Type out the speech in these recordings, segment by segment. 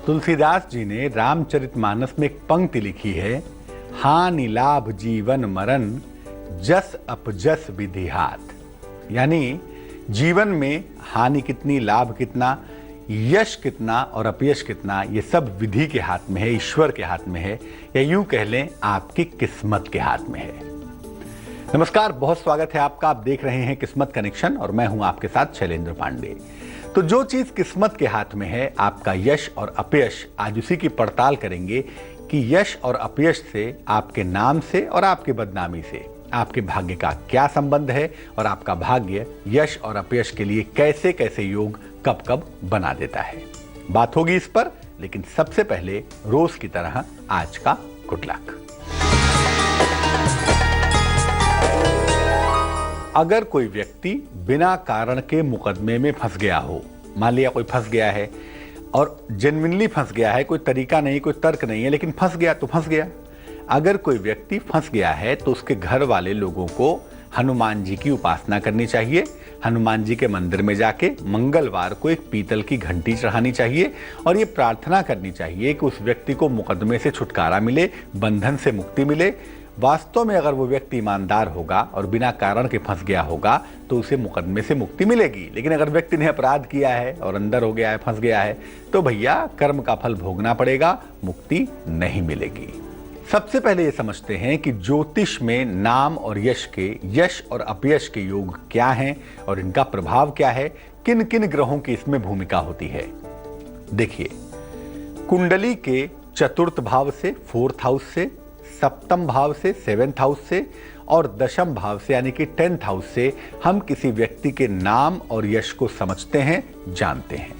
तुलसीदास जी ने रामचरितमानस में एक पंक्ति लिखी है, हानि लाभ जीवन मरण जस अपजस विधि हाथ। यानी जीवन में हानि कितनी, लाभ कितना, यश कितना और अपयश कितना, ये सब विधि के हाथ में है, ईश्वर के हाथ में है, या यूं कह लें आपकी किस्मत के हाथ में है। नमस्कार, बहुत स्वागत है आपका। आप देख रहे हैं किस्मत कनेक्शन और मैं हूं आपके साथ शैलेंद्र पांडे। तो जो चीज किस्मत के हाथ में है, आपका यश और अपयश, आज उसी की पड़ताल करेंगे कि यश और अपयश से, आपके नाम से और आपकी बदनामी से आपके भाग्य का क्या संबंध है और आपका भाग्य यश और अपयश के लिए कैसे कैसे योग कब कब बना देता है। बात होगी इस पर, लेकिन सबसे पहले रोज की तरह आज का गुड लक। अगर कोई व्यक्ति बिना कारण के मुकदमे में फंस गया हो, मान लिया कोई फंस गया है और जेन्युइनली फंस गया है, कोई तरीका नहीं, कोई तर्क नहीं है, लेकिन फंस गया तो फंस गया। अगर कोई व्यक्ति फंस गया है तो उसके घर वाले लोगों को हनुमान जी की उपासना करनी चाहिए। हनुमान जी के मंदिर में जाके मंगलवार को एक पीतल की घंटी चढ़ानी चाहिए और ये प्रार्थना करनी चाहिए कि उस व्यक्ति को मुकदमे से छुटकारा मिले, बंधन से मुक्ति मिले। वास्तव में अगर वो व्यक्ति ईमानदार होगा और बिना कारण के फंस गया होगा तो उसे मुकदमे से मुक्ति मिलेगी। लेकिन अगर व्यक्ति ने अपराध किया है और अंदर हो गया है, फंस गया है, तो भैया कर्म का फल भोगना पड़ेगा, मुक्ति नहीं मिलेगी। सबसे पहले ये समझते हैं कि ज्योतिष में नाम और यश और अपयश के योग क्या हैं और इनका प्रभाव क्या है, किन किन ग्रहों की इसमें भूमिका होती है। देखिए, कुंडली के चतुर्थ भाव से, फोर्थ हाउस से, सप्तम भाव से, सेवेंथ हाउस से और दशम भाव से यानी कि 10th हाउस से हम किसी व्यक्ति के नाम और यश को समझते हैं, जानते हैं।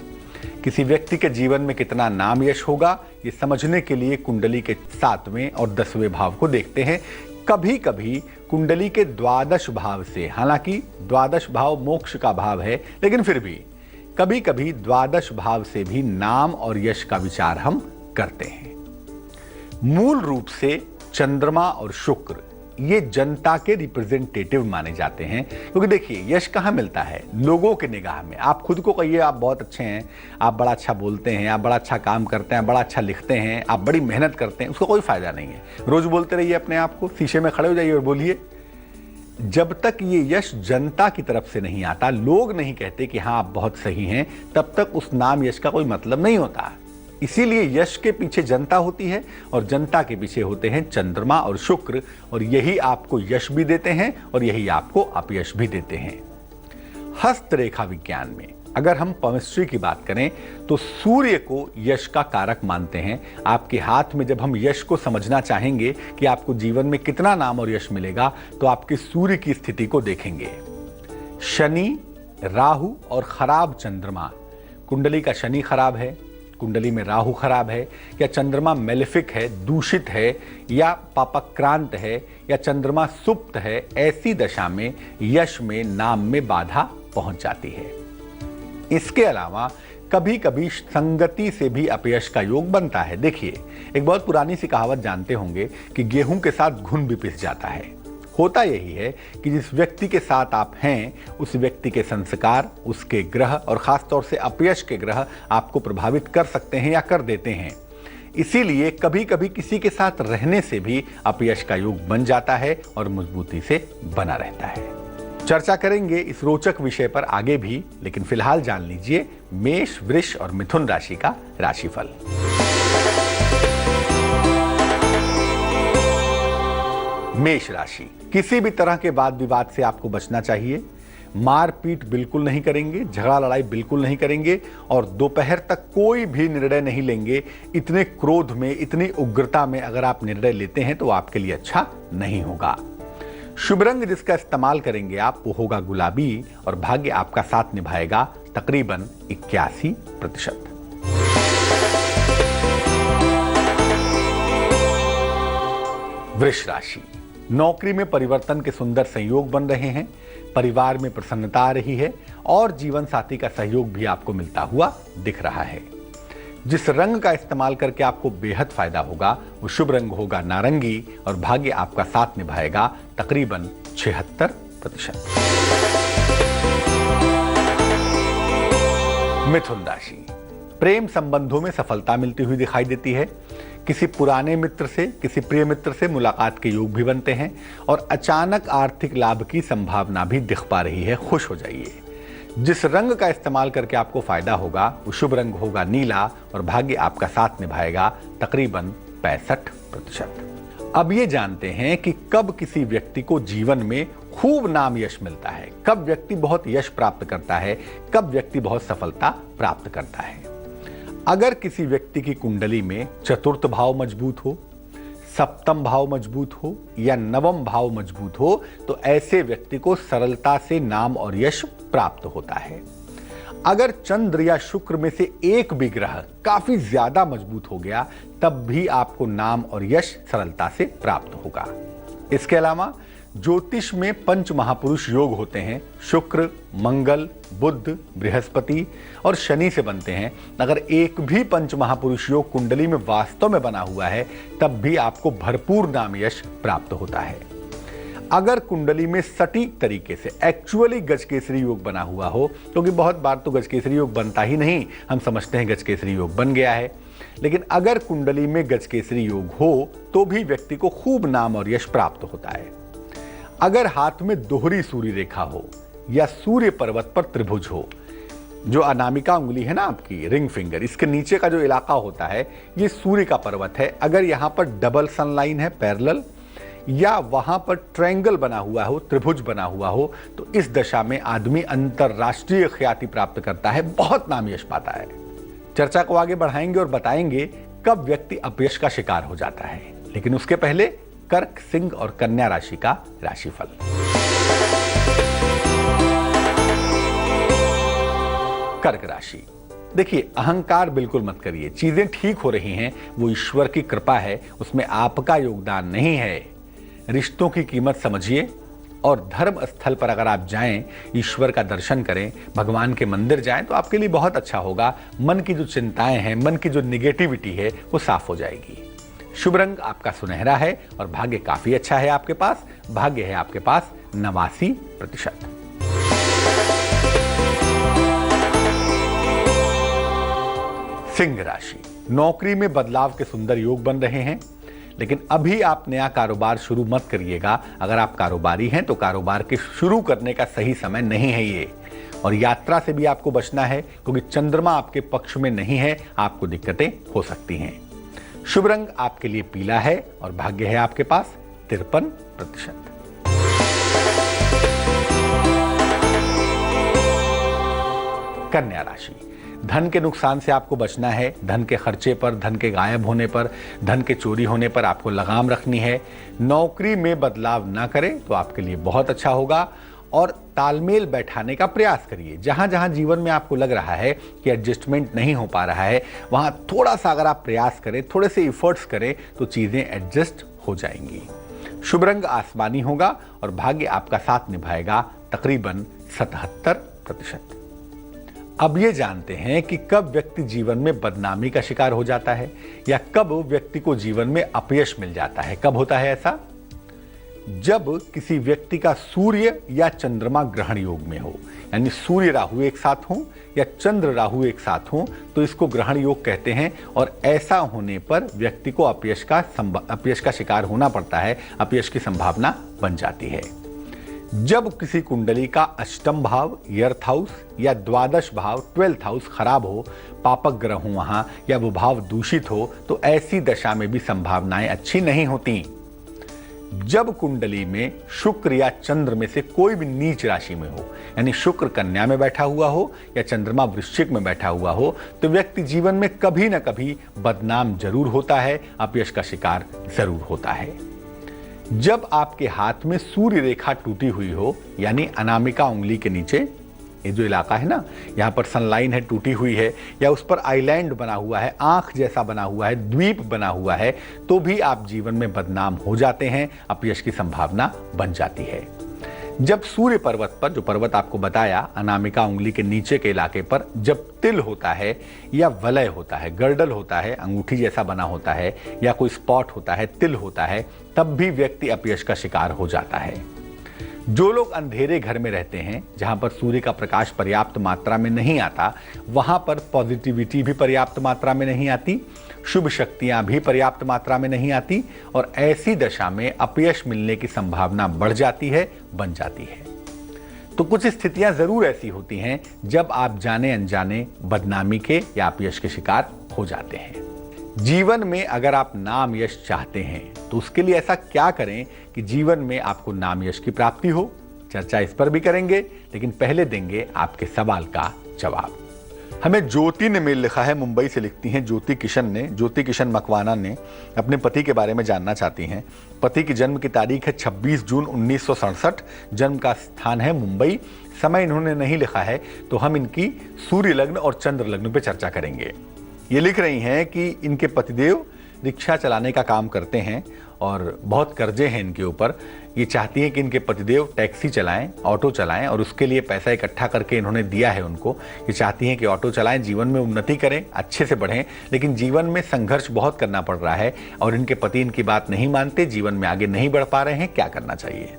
किसी व्यक्ति के जीवन में कितना नाम यश होगा, ये समझने के लिए कुंडली के 7वें और 10वें भाव को देखते हैं। कभी कभी कुंडली के द्वादश भाव से, हालांकि द्वादश भाव मोक्ष का भाव है, लेकिन फिर भी कभी कभी द्वादश भाव से भी नाम और यश का विचार हम करते हैं। मूल रूप से चंद्रमा और शुक्र ये जनता के रिप्रेजेंटेटिव माने जाते हैं, क्योंकि देखिए यश कहाँ मिलता है, लोगों के निगाह में। आप खुद को कहिए आप बहुत अच्छे हैं, आप बड़ा अच्छा बोलते हैं, आप बड़ा अच्छा काम करते हैं, बड़ा अच्छा लिखते हैं, आप बड़ी मेहनत करते हैं, उसका कोई फायदा नहीं है। रोज बोलते रहिए अपने आप को, शीशे में खड़े हो जाइए और बोलिए। जब तक ये यश जनता की तरफ से नहीं आता, लोग नहीं कहते कि हाँ आप बहुत सही हैं, तब तक उस नाम यश का कोई मतलब नहीं होता। इसीलिए यश के पीछे जनता होती है और जनता के पीछे होते हैं चंद्रमा और शुक्र, और यही आपको यश भी देते हैं और यही आपको अपयश भी देते हैं। हस्तरेखा विज्ञान में अगर हम केमिस्ट्री की बात करें तो सूर्य को यश का कारक मानते हैं। आपके हाथ में जब हम यश को समझना चाहेंगे कि आपको जीवन में कितना नाम और यश मिलेगा, तो आपके सूर्य की स्थिति को देखेंगे। शनि, राहु और खराब चंद्रमा, कुंडली का शनि खराब है, कुंडली में राहु खराब है, या चंद्रमा मेलेफिक है, दूषित है, या पापक्रांत है, या चंद्रमा सुप्त है, ऐसी दशा में यश में, नाम में बाधा पहुंच जाती है। इसके अलावा कभी कभी संगति से भी अपयश का योग बनता है। देखिए, एक बहुत पुरानी सी कहावत जानते होंगे कि गेहूं के साथ घुन भी पिस जाता है। होता यही है कि जिस व्यक्ति के साथ आप हैं, उस व्यक्ति के संस्कार, उसके ग्रह और खासतौर से अपयश के ग्रह आपको प्रभावित कर सकते हैं या कर देते हैं। इसीलिए कभी कभी किसी के साथ रहने से भी अपयश का योग बन जाता है और मजबूती से बना रहता है। चर्चा करेंगे इस रोचक विषय पर आगे भी, लेकिन फिलहाल जान लीजिए मेष, वृष और मिथुन राशि का राशिफल। मेष राशि, किसी भी तरह के वाद विवाद से आपको बचना चाहिए। मारपीट बिल्कुल नहीं करेंगे, झगड़ा लड़ाई बिल्कुल नहीं करेंगे और दोपहर तक कोई भी निर्णय नहीं लेंगे। इतने क्रोध में, इतनी उग्रता में अगर आप निर्णय लेते हैं तो आपके लिए अच्छा नहीं होगा। शुभ रंग जिसका इस्तेमाल करेंगे आप, वो होगा गुलाबी और भाग्य आपका साथ निभाएगा तकरीबन 81%। वृष राशि, नौकरी में परिवर्तन के सुंदर संयोग बन रहे हैं, परिवार में प्रसन्नता आ रही है और जीवन साथी का सहयोग भी आपको मिलता हुआ दिख रहा है। जिस रंग का इस्तेमाल करके आपको बेहद फायदा होगा वो शुभ रंग होगा नारंगी और भाग्य आपका साथ निभाएगा तकरीबन 76%। मिथुन राशि, प्रेम संबंधों में सफलता मिलती हुई दिखाई देती है। किसी पुराने मित्र से, किसी प्रिय मित्र से मुलाकात के योग भी बनते हैं और अचानक आर्थिक लाभ की संभावना भी दिख पा रही है। खुश हो जाइए। जिस रंग का इस्तेमाल करके आपको फायदा होगा वो शुभ रंग होगा नीला और भाग्य आपका साथ निभाएगा तकरीबन 65%। अब ये जानते हैं कि कब किसी व्यक्ति को जीवन में खूब नाम यश मिलता है, कब व्यक्ति बहुत यश प्राप्त करता है, कब व्यक्ति बहुत सफलता प्राप्त करता है। अगर किसी व्यक्ति की कुंडली में चतुर्थ भाव मजबूत हो, सप्तम भाव मजबूत हो या नवम भाव मजबूत हो तो ऐसे व्यक्ति को सरलता से नाम और यश प्राप्त होता है। अगर चंद्र या शुक्र में से एक भी ग्रह काफी ज्यादा मजबूत हो गया तब भी आपको नाम और यश सरलता से प्राप्त होगा। इसके अलावा ज्योतिष में पंच महापुरुष योग होते हैं। शुक्र, मंगल, बुध, बृहस्पति और शनि से बनते हैं। अगर एक भी पंच महापुरुष योग कुंडली में वास्तव में बना हुआ है तब भी आपको भरपूर नाम यश प्राप्त होता है। अगर कुंडली में सटीक तरीके से एक्चुअली गजकेसरी योग बना हुआ हो, क्योंकि बहुत बार तो गजकेसरी योग बनता ही नहीं, हम समझते हैं गजकेसरी योग बन गया है, लेकिन अगर कुंडली में गजकेसरी योग हो तो भी व्यक्ति को खूब नाम और यश प्राप्त होता है। अगर हाथ में दोहरी सूर्य रेखा हो या सूर्य पर्वत पर त्रिभुज हो, जो अनामिका उंगली है ना आपकी रिंग फिंगर, इसके नीचे का जो इलाका होता है ये सूर्य का पर्वत है। अगर यहाँ पर डबल सनलाइन है पैरेलल या वहां पर ट्रायंगल बना हुआ हो, त्रिभुज बना हुआ हो, तो इस दशा में आदमी अंतरराष्ट्रीय ख्याति प्राप्त करता है, बहुत नाम यश पाता है। चर्चा को आगे बढ़ाएंगे और बताएंगे कब व्यक्ति अपयश का शिकार हो जाता है, लेकिन उसके पहले कर्क, सिंह और कन्या राशि का राशिफल। कर्क राशि, देखिए अहंकार बिल्कुल मत करिए। चीजें ठीक हो रही हैं वो ईश्वर की कृपा है, उसमें आपका योगदान नहीं है। रिश्तों की कीमत समझिए और धर्म स्थल पर अगर आप जाएं, ईश्वर का दर्शन करें, भगवान के मंदिर जाएं तो आपके लिए बहुत अच्छा होगा। मन की जो चिंताएं हैं, मन की जो निगेटिविटी है वो साफ हो जाएगी। शुभ रंग आपका सुनहरा है और भाग्य काफी अच्छा है आपके पास। भाग्य है आपके पास 89%। सिंह राशि, नौकरी में बदलाव के सुंदर योग बन रहे हैं, लेकिन अभी आप नया कारोबार शुरू मत करिएगा। अगर आप कारोबारी हैं तो कारोबार के शुरू करने का सही समय नहीं है ये। और यात्रा से भी आपको बचना है क्योंकि चंद्रमा आपके पक्ष में नहीं है, आपको दिक्कतें हो सकती हैं। शुभ रंग आपके लिए पीला है और भाग्य है आपके पास 53%। कन्या राशि, धन के नुकसान से आपको बचना है। धन के खर्चे पर, धन के गायब होने पर, धन के चोरी होने पर आपको लगाम रखनी है। नौकरी में बदलाव ना करें तो आपके लिए बहुत अच्छा होगा और तालमेल बैठाने का प्रयास करिए। जहां जहां जीवन में आपको लग रहा है कि एडजस्टमेंट नहीं हो पा रहा है, वहां थोड़ा सा अगर आप प्रयास करें, थोड़े से इफर्ट्स करें तो चीजें एडजस्ट हो जाएंगी। शुभ रंग आसमानी होगा और भाग्य आपका साथ निभाएगा तकरीबन 77%। अब ये जानते हैं कि कब व्यक्ति जीवन में बदनामी का शिकार हो जाता है या कब व्यक्ति को जीवन में अपयश मिल जाता है। कब होता है ऐसा? जब किसी व्यक्ति का सूर्य या चंद्रमा ग्रहण योग में हो, यानी सूर्य राहु एक साथ हो या चंद्र राहु एक साथ हो तो इसको ग्रहण योग कहते हैं। और ऐसा होने पर व्यक्ति को अपयश का शिकार होना पड़ता है, अपयश की संभावना बन जाती है। जब किसी कुंडली का अष्टम भाव अर्थ हाउस या द्वादश भाव 12th हाउस खराब हो, पापक ग्रह हो वहां या वो भाव दूषित हो तो ऐसी दशा में भी संभावनाएं अच्छी नहीं होती। जब कुंडली में शुक्र या चंद्र में से कोई भी नीच राशि में हो, यानी शुक्र कन्या में बैठा हुआ हो या चंद्रमा वृश्चिक में बैठा हुआ हो, तो व्यक्ति जीवन में कभी न कभी बदनाम जरूर होता है, अपयश का शिकार जरूर होता है। जब आपके हाथ में सूर्य रेखा टूटी हुई हो, यानी अनामिका उंगली के नीचे ये जो इलाका है ना, यहाँ पर सनलाइन है टूटी हुई है या उस पर आइलैंड बना हुआ है, आंख जैसा बना हुआ है, द्वीप बना हुआ है, तो भी आप जीवन में बदनाम हो जाते हैं, अपयश की संभावना बन जाती है। जब सूर्य पर्वत पर, जो पर्वत आपको बताया अनामिका उंगली के नीचे के इलाके पर, जब तिल होता है या वलय होता है, गर्डल होता है, अंगूठी जैसा बना होता है या कोई स्पॉट होता है, तिल होता है, तब भी व्यक्ति अपयश का शिकार हो जाता है। जो लोग अंधेरे घर में रहते हैं, जहां पर सूर्य का प्रकाश पर्याप्त मात्रा में नहीं आता, वहां पर पॉजिटिविटी भी पर्याप्त मात्रा में नहीं आती, शुभ शक्तियां भी पर्याप्त मात्रा में नहीं आती, और ऐसी दशा में अपयश मिलने की संभावना बढ़ जाती है, बन जाती है। तो कुछ स्थितियां जरूर ऐसी होती हैं जब आप जाने अनजाने बदनामी के या अपयश के शिकार हो जाते हैं। जीवन में अगर आप नाम यश चाहते हैं तो उसके लिए ऐसा क्या करें कि जीवन में आपको नाम यश की प्राप्ति हो। चर्चा इस पर भी करेंगे, लेकिन पहले देंगे आपके सवाल का जवाब। हमें ज्योति ने मेल लिखा है, मुंबई से लिखती हैं ज्योति किशन मकवाना ने अपने पति के बारे में जानना चाहती हैं। पति की जन्म की तारीख है 26 जून 1967, जन्म का स्थान है मुंबई, समय इन्होंने नहीं लिखा है, तो हम इनकी सूर्य लग्न और चंद्र लग्न पर चर्चा करेंगे। ये लिख रही हैं कि इनके पतिदेव रिक्शा चलाने का काम करते हैं और बहुत कर्जे हैं इनके ऊपर। ये चाहती हैं कि इनके पतिदेव टैक्सी चलाएं, ऑटो चलाएं, और उसके लिए पैसा इकट्ठा करके इन्होंने दिया है उनको। ये चाहती हैं कि ऑटो चलाएं, जीवन में उन्नति करें, अच्छे से बढ़ें, लेकिन जीवन में संघर्ष बहुत करना पड़ रहा है और इनके पति इनकी बात नहीं मानते, जीवन में आगे नहीं बढ़ पा रहे हैं। क्या करना चाहिए?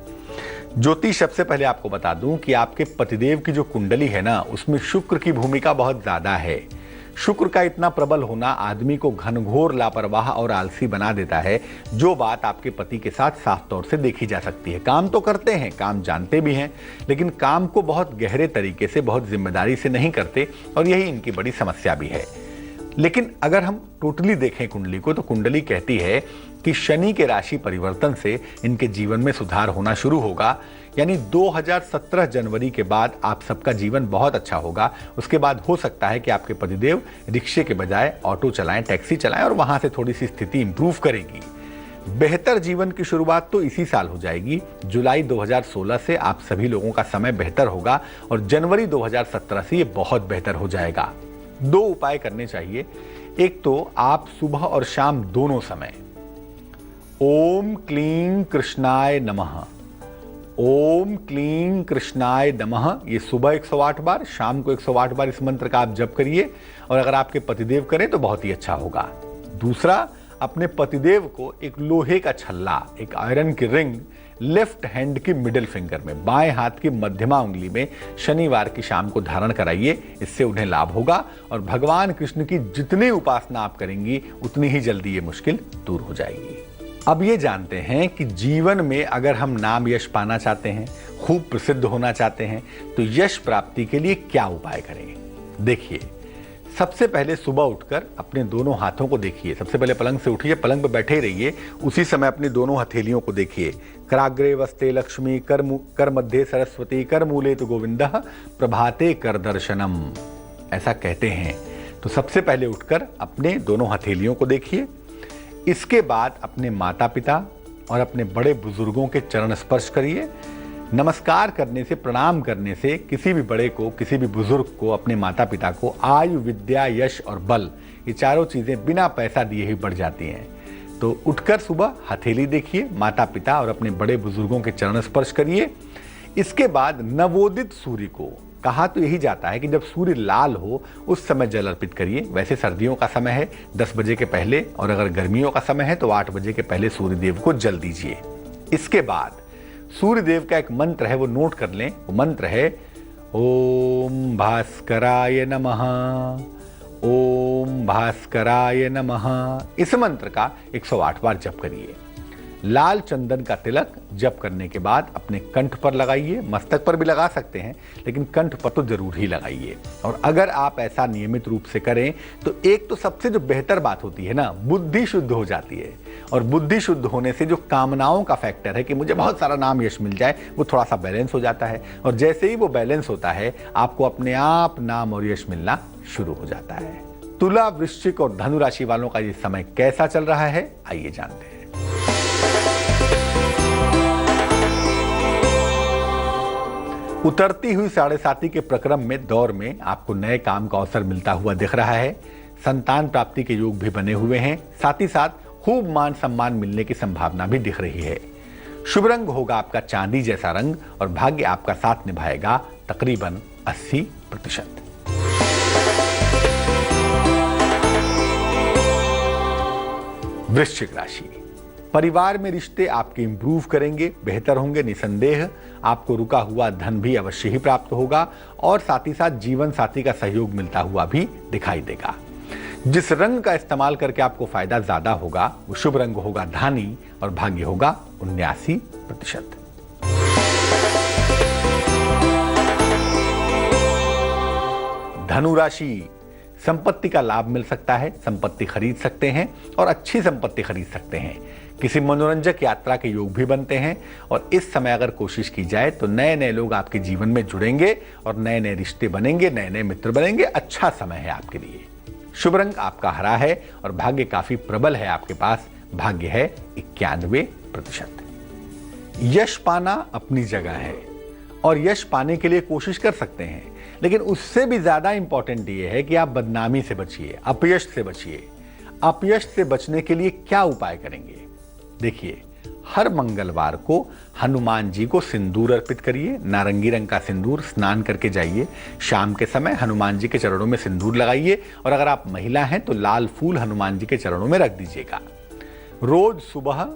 ज्योतिष, सबसे पहले आपको बता दूं कि आपके पतिदेव की जो कुंडली है ना, उसमें शुक्र की भूमिका बहुत ज्यादा है। शुक्र का इतना प्रबल होना आदमी को घनघोर लापरवाह और आलसी बना देता है, जो बात आपके पति के साथ साफ तौर से देखी जा सकती है। काम तो करते हैं, काम जानते भी हैं, लेकिन काम को बहुत गहरे तरीके से, बहुत जिम्मेदारी से नहीं करते, और यही इनकी बड़ी समस्या भी है। लेकिन अगर हम टोटली देखें कुंडली को, तो कुंडली कहती है कि शनि के राशि परिवर्तन से इनके जीवन में सुधार होना शुरू होगा। यानी 2017 जनवरी के बाद आप सबका जीवन बहुत अच्छा होगा। उसके बाद हो सकता है कि आपके पतिदेव रिक्शे के बजाय ऑटो चलाएं, टैक्सी चलाएं, और वहां से थोड़ी सी स्थिति इंप्रूव करेगी। बेहतर जीवन की शुरुआत तो इसी साल हो जाएगी। जुलाई 2016 से आप सभी लोगों का समय बेहतर होगा और जनवरी 2017 से ये बहुत बेहतर हो जाएगा। 2 उपाय करने चाहिए। एक तो आप सुबह और शाम दोनों समय ओम क्लीं कृष्णाय नमः, ओम क्लीं कृष्णाय नमः, ये सुबह 108 बार, शाम को 108 बार इस मंत्र का आप जप करिए, और अगर आपके पतिदेव करें तो बहुत ही अच्छा होगा। दूसरा, अपने पतिदेव को एक लोहे का छल्ला, एक आयरन की रिंग लेफ्ट हैंड की मिडिल फिंगर में, बाएं हाथ की मध्यमा उंगली में शनिवार की शाम को धारण कराइए। इससे उन्हें लाभ होगा और भगवान कृष्ण की जितनी उपासना आप करेंगी उतनी ही जल्दी ये मुश्किल दूर हो जाएगी। अब ये जानते हैं कि जीवन में अगर हम नाम यश पाना चाहते हैं, खूब प्रसिद्ध होना चाहते हैं, तो यश प्राप्ति के लिए क्या उपाय करें। देखिए, सबसे पहले सुबह उठकर अपने दोनों हाथों को देखिए। सबसे पहले पलंग से उठिए, पलंग पर बैठे ही रहिए, उसी समय अपनी दोनों हथेलियों को देखिए। कराग्रे वस्ते लक्ष्मी, कर मध्य सरस्वती, कर मूले तो गोविंदः, प्रभाते कर दर्शनम, ऐसा कहते हैं। तो सबसे पहले उठकर अपने दोनों हथेलियों को देखिए। इसके बाद अपने माता पिता और अपने बड़े बुजुर्गों के चरण स्पर्श करिए। नमस्कार करने से, प्रणाम करने से किसी भी बड़े को, किसी भी बुजुर्ग को, अपने माता पिता को आयु, विद्या, यश और बल, ये चारों चीजें बिना पैसा दिए ही बढ़ जाती हैं। तो उठकर सुबह हथेली देखिए, माता पिता और अपने बड़े बुजुर्गों के चरण स्पर्श करिए। इसके बाद नवोदित सूर्य को, कहा तो यही जाता है कि जब सूर्य लाल हो उस समय जल अर्पित करिए। वैसे सर्दियों का समय है 10 बजे के पहले, और अगर गर्मियों का समय है तो 8 बजे के पहले सूर्य देव को जल दीजिए। इसके बाद सूर्य देव का एक मंत्र है, वो नोट कर लें। वो मंत्र है ओम भास्कराय नमः, ओम भास्कराय नमः। इस मंत्र का 108 बार जप करिए। लाल चंदन का तिलक जप करने के बाद अपने कंठ पर लगाइए, मस्तक पर भी लगा सकते हैं, लेकिन कंठ पर तो जरूर ही लगाइए। और अगर आप ऐसा नियमित रूप से करें तो एक तो सबसे जो बेहतर बात होती है ना, बुद्धि शुद्ध हो जाती है। और बुद्धि शुद्ध होने से जो कामनाओं का फैक्टर है कि मुझे बहुत सारा नाम यश मिल जाए, वो थोड़ा सा बैलेंस हो जाता है। और जैसे ही वो बैलेंस होता है, आपको अपने आप नाम और यश मिलना शुरू हो जाता है। तुला, वृश्चिक और धनु राशि वालों का ये समय कैसा चल रहा है, आइए जानते हैं। उतरती हुई 7.5 के प्रक्रम में दौर में आपको नए काम का अवसर मिलता हुआ दिख रहा है। संतान प्राप्ति के योग भी बने हुए हैं, साथ ही साथ खूब मान सम्मान मिलने की संभावना भी दिख रही है। शुभ रंग होगा आपका चांदी जैसा रंग, और भाग्य आपका साथ निभाएगा तकरीबन 80%। वृश्चिक राशि, परिवार में रिश्ते आपके इंप्रूव करेंगे, बेहतर होंगे निसंदेह। आपको रुका हुआ धन भी अवश्य ही प्राप्त होगा और साथ ही साथ जीवन साथी का सहयोग मिलता हुआ भी दिखाई देगा। जिस रंग का इस्तेमाल करके आपको फायदा ज्यादा होगा वो शुभ रंग होगा धानी और भाग्य होगा 79%। धनु राशि, संपत्ति का लाभ मिल सकता है, संपत्ति खरीद सकते हैं और अच्छी संपत्ति खरीद सकते हैं। किसी मनोरंजक यात्रा के योग भी बनते हैं और इस समय अगर कोशिश की जाए तो नए नए लोग आपके जीवन में जुड़ेंगे और नए नए रिश्ते बनेंगे, नए नए मित्र बनेंगे। अच्छा समय है आपके लिए। शुभ रंग आपका हरा है और भाग्य काफी प्रबल है आपके पास। भाग्य है 91%। यश पाना अपनी जगह है और यश पाने के लिए कोशिश कर सकते हैं, लेकिन उससे भी ज्यादा इंपॉर्टेंट ये है कि आप बदनामी से बचिए, अपयश से बचिए। अपयश से बचने के लिए क्या उपाय करेंगे? देखिए, हर मंगलवार को हनुमान जी को सिंदूर अर्पित करिए। नारंगी रंग का सिंदूर, स्नान करके जाइए, शाम के समय हनुमान जी के चरणों में सिंदूर लगाइए और अगर आप महिला हैं तो लाल फूल हनुमान जी के चरणों में रख दीजिएगा। रोज सुबह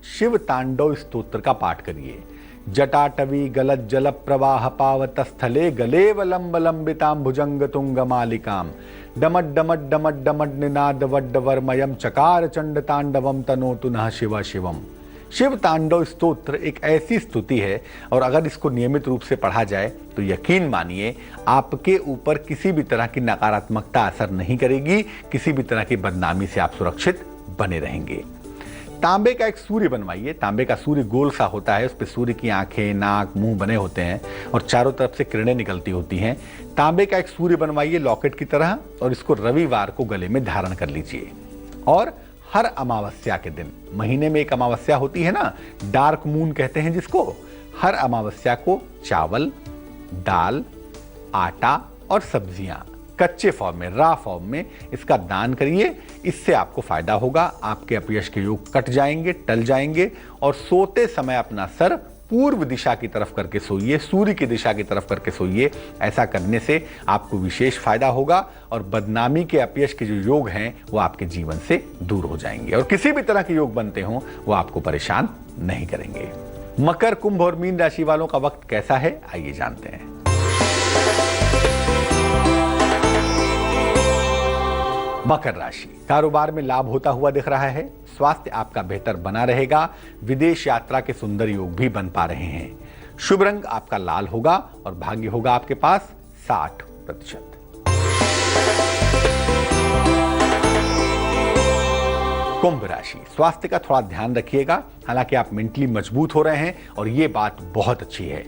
शिव तांडव स्तोत्र का पाठ करिए। जटाटवी गलत जल प्रवाह पावत स्थले गलेवलंब लंबिताम भुजंग तुंग मालिकाम डमट डमट डमट डमट निनाद वड्डवर्मयम चकार चंड तांडवम तनोतु नः शिव शिवम। शिव तांडव स्तोत्र एक ऐसी स्तुति है और अगर इसको नियमित रूप से पढ़ा जाए तो यकीन मानिए आपके ऊपर किसी भी तरह की नकारात्मकता असर नहीं करेगी, किसी भी तरह की बदनामी से आप सुरक्षित बने रहेंगे। तांबे का एक सूर्य बनवाइए। तांबे का सूर्य गोल सा होता है, उस पर सूर्य की आंखें, नाक, मुंह बने होते हैं और चारों तरफ से किरणें निकलती होती हैं। तांबे का एक सूर्य बनवाइए लॉकेट की तरह और इसको रविवार को गले में धारण कर लीजिए। और हर अमावस्या के दिन, महीने में एक अमावस्या होती है ना, डार्क मून कहते हैं जिसको, हर अमावस्या को चावल, दाल, आटा और सब्जियां कच्चे फॉर्म में, रा फॉर्म में इसका दान करिए। इससे आपको फायदा होगा। आपके अपयश के योग कट जाएंगे, टल जाएंगे। और सोते समय अपना सर पूर्व दिशा की तरफ करके सोइए, सूर्य की दिशा की तरफ करके सोइए। ऐसा करने से आपको विशेष फायदा होगा और बदनामी के, अपयश के जो योग हैं वो आपके जीवन से दूर हो जाएंगे और किसी भी तरह के योग बनते हों वो आपको परेशान नहीं करेंगे। मकर, कुंभ और मीन राशि वालों का वक्त कैसा है, आइए जानते हैं। मकर राशि, कारोबार में लाभ होता हुआ दिख रहा है। स्वास्थ्य आपका बेहतर बना रहेगा। विदेश यात्रा के सुंदर योग भी बन पा रहे हैं। शुभ रंग आपका लाल होगा और भाग्य होगा आपके पास 60%। कुंभ राशि, स्वास्थ्य का थोड़ा ध्यान रखिएगा। हालांकि आप मेंटली मजबूत हो रहे हैं और यह बात बहुत अच्छी है।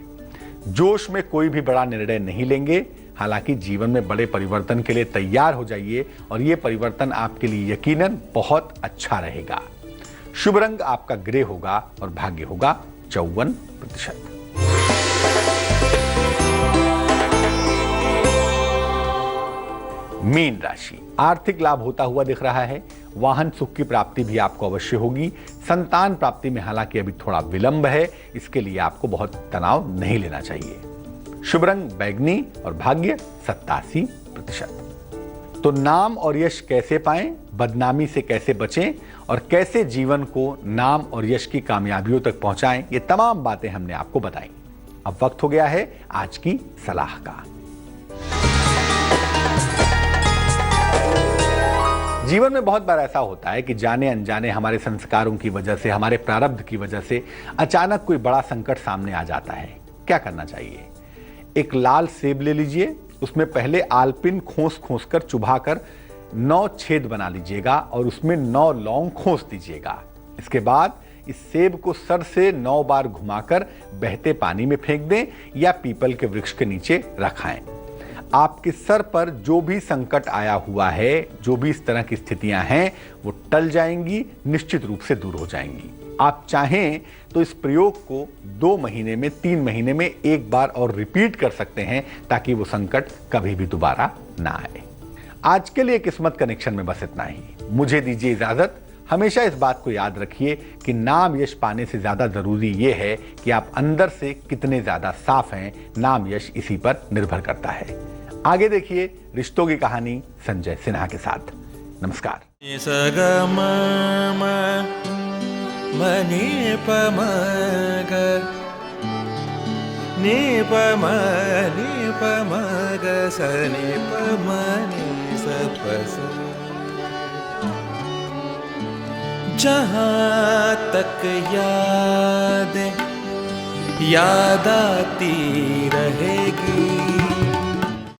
जोश में कोई भी बड़ा निर्णय नहीं लेंगे। हालांकि जीवन में बड़े परिवर्तन के लिए तैयार हो जाइए और यह परिवर्तन आपके लिए यकीनन बहुत अच्छा रहेगा। शुभ रंग आपका ग्रे होगा और भाग्य होगा 54%। मीन राशि, आर्थिक लाभ होता हुआ दिख रहा है। वाहन सुख की प्राप्ति भी आपको अवश्य होगी। संतान प्राप्ति में हालांकि अभी थोड़ा विलंब है, इसके लिए आपको बहुत तनाव नहीं लेना चाहिए। शुभ रंग बैगनी और भाग्य 87%। तो नाम और यश कैसे पाएं, बदनामी से कैसे बचें और कैसे जीवन को नाम और यश की कामयाबियों तक पहुंचाएं, ये तमाम बातें हमने आपको बताई। अब वक्त हो गया है आज की सलाह का। जीवन में बहुत बार ऐसा होता है कि जाने अनजाने हमारे संस्कारों की वजह से, हमारे प्रारब्ध की वजह से अचानक कोई बड़ा संकट सामने आ जाता है। क्या करना चाहिए? एक लाल सेब ले लीजिए, उसमें पहले आलपिन खोस खोस कर चुभा कर 9 छेद बना लीजिएगा और उसमें 9 लौंग खोस दीजिएगा। इसके बाद इस सेब को सर से 9 बार घुमाकर बहते पानी में फेंक दें या पीपल के वृक्ष के नीचे रखाएं। आपके सर पर जो भी संकट आया हुआ है, जो भी इस तरह की स्थितियां हैं, वो टल जाएंगी, निश्चित रूप से दूर हो जाएंगी। आप चाहें तो इस प्रयोग को 2 महीने में, 3 महीने में एक बार और रिपीट कर सकते हैं ताकि वो संकट कभी भी दोबारा ना आए। आज के लिए किस्मत कनेक्शन में बस इतना ही। मुझे दीजिए इजाजत। हमेशा इस बात को याद रखिए कि नाम यश पाने से ज्यादा जरूरी यह है कि आप अंदर से कितने ज्यादा साफ हैं। नाम यश इसी पर निर्भर करता है। आगे देखिए रिश्तों की कहानी संजय सिन्हा के साथ। नमस्कार। मनी पमग नी पमग सनी पमनी सपस। जहाँ तक याद आती रहेगी।